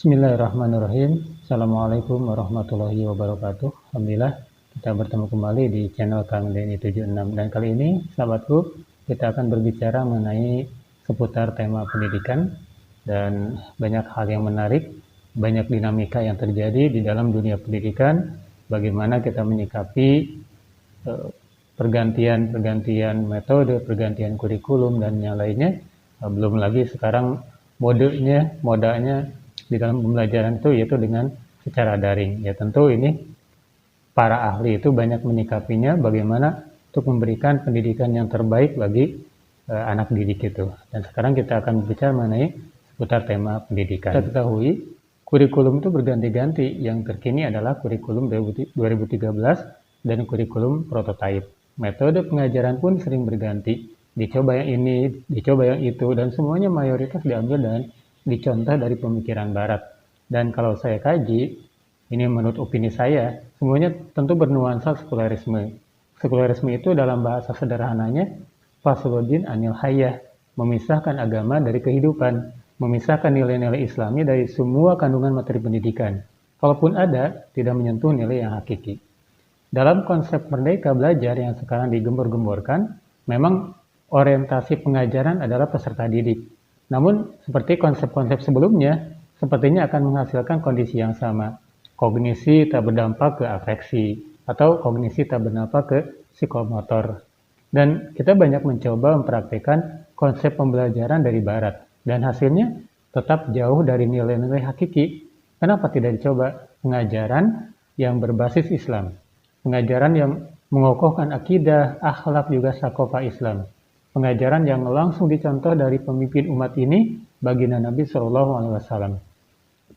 Bismillahirrahmanirrahim. Assalamualaikum warahmatullahi wabarakatuh. Alhamdulillah kita bertemu kembali di channel kami DNI76 dan kali ini sahabatku kita akan berbicara mengenai seputar tema pendidikan dan banyak hal yang menarik, banyak dinamika yang terjadi di dalam dunia pendidikan, bagaimana kita menyikapi pergantian metode, pergantian kurikulum dan yang lainnya. Belum lagi sekarang modanya di dalam pembelajaran itu yaitu dengan secara daring. Ya tentu ini para ahli itu banyak menyikapinya bagaimana untuk memberikan pendidikan yang terbaik bagi anak didik itu. Dan sekarang kita akan berbicara mengenai seputar tema pendidikan. Kita ketahui kurikulum itu berganti-ganti. Yang terkini adalah kurikulum 2013 dan kurikulum prototipe. Metode pengajaran pun sering berganti. Dicoba yang ini, dicoba yang itu, dan semuanya mayoritas diambil dan dicontoh dari pemikiran barat. Dan kalau saya kaji, ini menurut opini saya, semuanya tentu bernuansa sekularisme. Sekularisme itu dalam bahasa sederhananya, fasludin anil hayah, memisahkan agama dari kehidupan, memisahkan nilai-nilai islami dari semua kandungan materi pendidikan. Kalaupun ada, tidak menyentuh nilai yang hakiki. Dalam konsep merdeka belajar yang sekarang digembor-gemborkan, memang orientasi pengajaran adalah peserta didik. Namun, seperti konsep-konsep sebelumnya, sepertinya akan menghasilkan kondisi yang sama. Kognisi tak berdampak ke afeksi, atau kognisi tak berdampak ke psikomotor. Dan kita banyak mencoba mempraktikkan konsep pembelajaran dari barat. Dan hasilnya tetap jauh dari nilai-nilai hakiki. Kenapa tidak dicoba pengajaran yang berbasis Islam? Pengajaran yang mengokohkan akidah, akhlak, juga sakofa Islam. Pengajaran yang langsung dicontoh dari pemimpin umat ini, baginda Nabi SAW.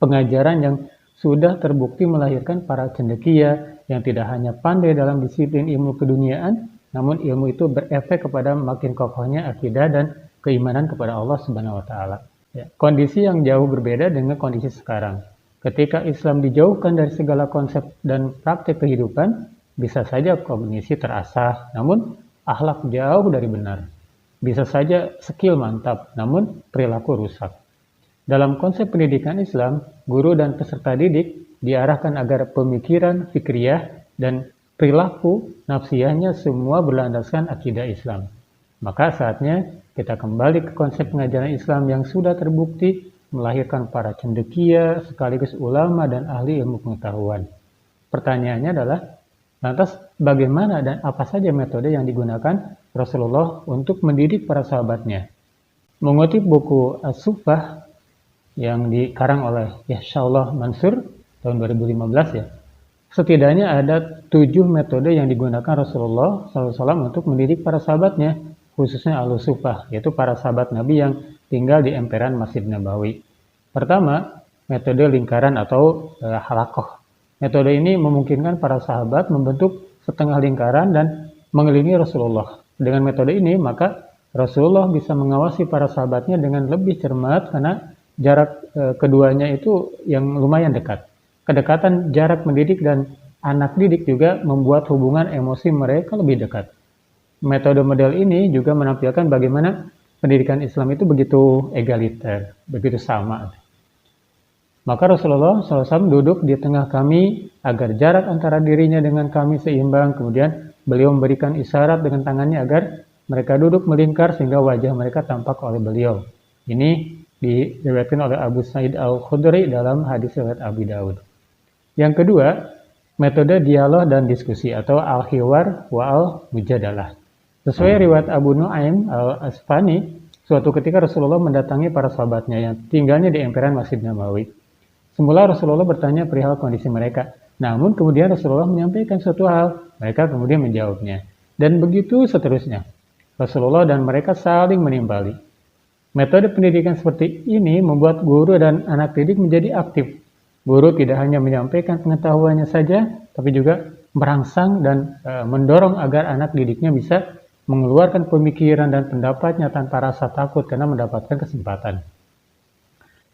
Pengajaran yang sudah terbukti melahirkan para cendekia yang tidak hanya pandai dalam disiplin ilmu keduniaan, namun ilmu itu berefek kepada makin kokohnya akidah dan keimanan kepada Allah Subhanahu wa Ta'ala. Ya, kondisi yang jauh berbeda dengan kondisi sekarang. Ketika Islam dijauhkan dari segala konsep dan praktek kehidupan, bisa saja kognisi terasah, namun akhlak jauh dari benar. Bisa saja skill mantap, namun perilaku rusak. Dalam konsep pendidikan Islam, guru dan peserta didik diarahkan agar pemikiran, fikriyah, dan perilaku nafsiyahnya semua berlandaskan akidah Islam. Maka saatnya kita kembali ke konsep pengajaran Islam yang sudah terbukti melahirkan para cendekia sekaligus ulama dan ahli ilmu pengetahuan. Pertanyaannya adalah, lantas bagaimana dan apa saja metode yang digunakan Rasulullah untuk mendidik para sahabatnya? Mengutip buku As-Suffah yang dikarang oleh Yahya Mansur tahun 2015 ya, setidaknya ada 7 metode yang digunakan Rasulullah SAW untuk mendidik para sahabatnya, khususnya Al-Suffah, yaitu para sahabat Nabi yang tinggal di emperan Masjid Nabawi. Pertama, metode lingkaran atau halakoh. Metode ini memungkinkan para sahabat membentuk setengah lingkaran dan mengelilingi Rasulullah. Dengan metode ini, maka Rasulullah bisa mengawasi para sahabatnya dengan lebih cermat karena jarak keduanya itu yang lumayan dekat. Kedekatan jarak mendidik dan anak didik juga membuat hubungan emosi mereka lebih dekat. Metode model ini juga menampilkan bagaimana pendidikan Islam itu begitu egaliter, begitu sama. Maka Rasulullah SAW duduk di tengah kami agar jarak antara dirinya dengan kami seimbang. Kemudian beliau memberikan isyarat dengan tangannya agar mereka duduk melingkar sehingga wajah mereka tampak oleh beliau. Ini diriwayatkan oleh Abu Sa'id Al-Khudri dalam hadis riwayat Abi Daud. Yang kedua, metode dialog dan diskusi atau al-hiwar wa al-mujadalah. Sesuai riwayat Abu Nu'aim Al-Asfani, suatu ketika Rasulullah mendatangi para sahabatnya yang tinggalnya di emperan Masjid Nabawi. Semula Rasulullah bertanya perihal kondisi mereka. Namun kemudian Rasulullah menyampaikan suatu hal. Mereka kemudian menjawabnya. Dan begitu seterusnya. Rasulullah dan mereka saling menimpali. Metode pendidikan seperti ini membuat guru dan anak didik menjadi aktif. Guru tidak hanya menyampaikan pengetahuannya saja, tapi juga merangsang dan mendorong agar anak didiknya bisa mengeluarkan pemikiran dan pendapatnya tanpa rasa takut karena mendapatkan kesempatan.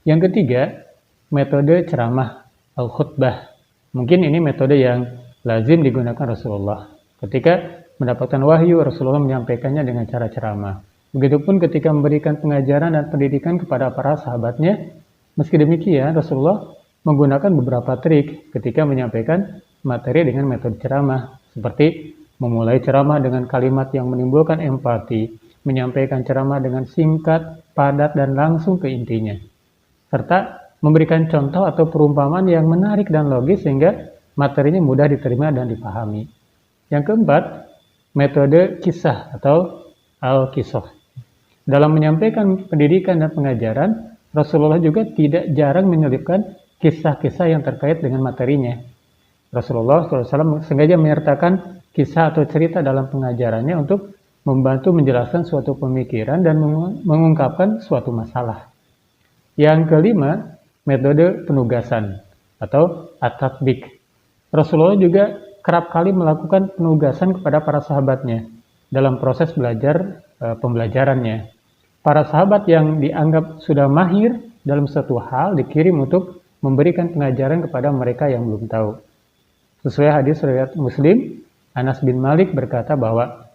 Yang ketiga, metode ceramah al-khutbah. Mungkin ini metode yang lazim digunakan Rasulullah. Ketika mendapatkan wahyu, Rasulullah menyampaikannya dengan cara ceramah. Begitupun ketika memberikan pengajaran dan pendidikan kepada para sahabatnya, Meski demikian, Rasulullah menggunakan beberapa trik ketika menyampaikan materi dengan metode ceramah, seperti memulai ceramah dengan kalimat yang menimbulkan empati, menyampaikan ceramah dengan singkat, padat, dan langsung ke intinya, serta memberikan contoh atau perumpamaan yang menarik dan logis sehingga materinya mudah diterima dan dipahami. Yang keempat, metode kisah atau al-qisah. Dalam menyampaikan pendidikan dan pengajaran, Rasulullah juga tidak jarang menyelipkan kisah-kisah yang terkait dengan materinya. Rasulullah SAW sengaja menyertakan kisah atau cerita dalam pengajarannya untuk membantu menjelaskan suatu pemikiran dan mengungkapkan suatu masalah. Yang kelima, metode penugasan atau at-tatbik. Rasulullah juga kerap kali melakukan penugasan kepada para sahabatnya dalam proses pembelajarannya. Para sahabat yang dianggap sudah mahir dalam suatu hal dikirim untuk memberikan pengajaran kepada mereka yang belum tahu. Sesuai hadis riwayat Muslim, Anas bin Malik berkata bahwa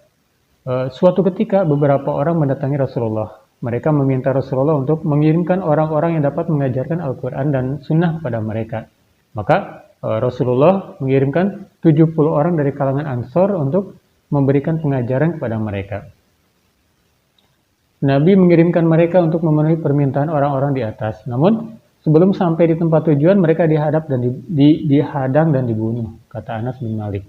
suatu ketika beberapa orang mendatangi Rasulullah. Mereka meminta Rasulullah untuk mengirimkan orang-orang yang dapat mengajarkan Al-Quran dan Sunnah kepada mereka. Maka Rasulullah mengirimkan 70 orang dari kalangan Ansor untuk memberikan pengajaran kepada mereka. Nabi mengirimkan mereka untuk memenuhi permintaan orang-orang di atas. Namun, sebelum sampai di tempat tujuan, mereka dihadang dan dibunuh, kata Anas bin Malik.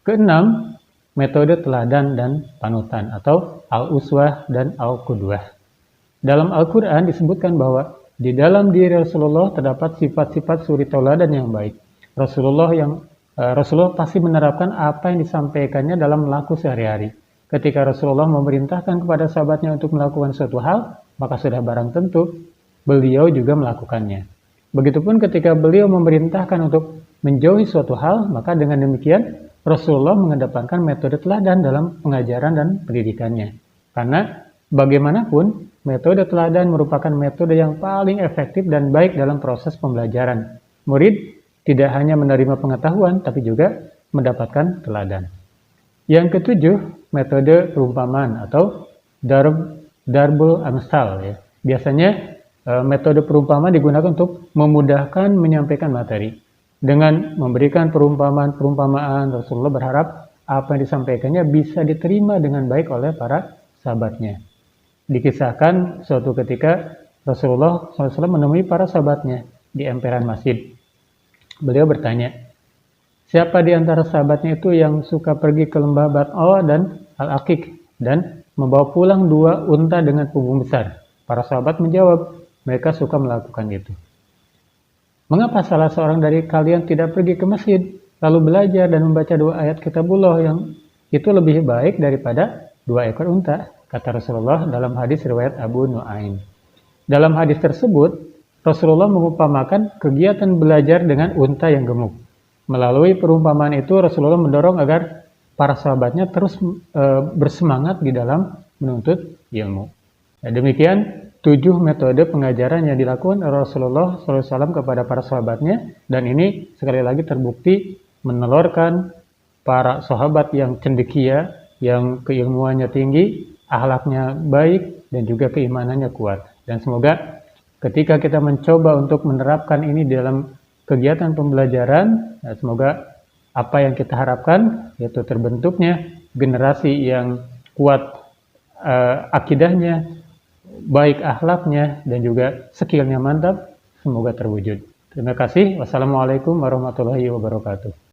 Keenam, metode teladan dan panutan atau al-uswah dan al-qudwah. Dalam Al-Quran disebutkan bahwa di dalam diri Rasulullah terdapat sifat-sifat suri tauladan yang baik. Rasulullah pasti menerapkan apa yang disampaikannya dalam melaku sehari-hari. Ketika Rasulullah memerintahkan kepada sahabatnya untuk melakukan suatu hal, maka sudah barang tentu beliau juga melakukannya. Begitupun ketika beliau memerintahkan untuk menjauhi suatu hal, maka dengan demikian Rasulullah mengedepankan metode teladan dalam pengajaran dan pendidikannya. Karena bagaimanapun, metode teladan merupakan metode yang paling efektif dan baik dalam proses pembelajaran. Murid tidak hanya menerima pengetahuan, tapi juga mendapatkan teladan. Yang ketujuh, metode perumpamaan atau darbul amsal. Ya. Biasanya metode perumpamaan digunakan untuk memudahkan menyampaikan materi. Dengan memberikan perumpamaan, Rasulullah berharap apa yang disampaikannya bisa diterima dengan baik oleh para sahabatnya. Dikisahkan suatu ketika Rasulullah SAW menemui para sahabatnya di emperan masjid. Beliau bertanya, siapa di antara sahabatnya itu yang suka pergi ke lembah Bat'ah dan Al-Aqiq dan membawa pulang 2 unta dengan punggung besar? Para sahabat menjawab, mereka suka melakukan itu. Mengapa salah seorang dari kalian tidak pergi ke masjid, lalu belajar dan membaca 2 ayat kitabullah yang itu lebih baik daripada 2 ekor unta? Kata Rasulullah dalam hadis riwayat Abu Nuaim. Dalam hadis tersebut, Rasulullah mengumpamakan kegiatan belajar dengan unta yang gemuk. Melalui perumpamaan itu, Rasulullah mendorong agar para sahabatnya terus bersemangat di dalam menuntut ilmu. Nah, demikian 7 metode pengajaran yang dilakukan Rasulullah SAW kepada para sahabatnya, dan ini sekali lagi terbukti menelurkan para sahabat yang cendekia, yang keilmuannya tinggi, akhlaknya baik, dan juga keimanannya kuat. Dan semoga ketika kita mencoba untuk menerapkan ini dalam kegiatan pembelajaran, semoga apa yang kita harapkan, yaitu terbentuknya generasi yang kuat akidahnya, baik akhlaknya, dan juga skillnya mantap, semoga terwujud. Terima kasih. Wassalamualaikum warahmatullahi wabarakatuh.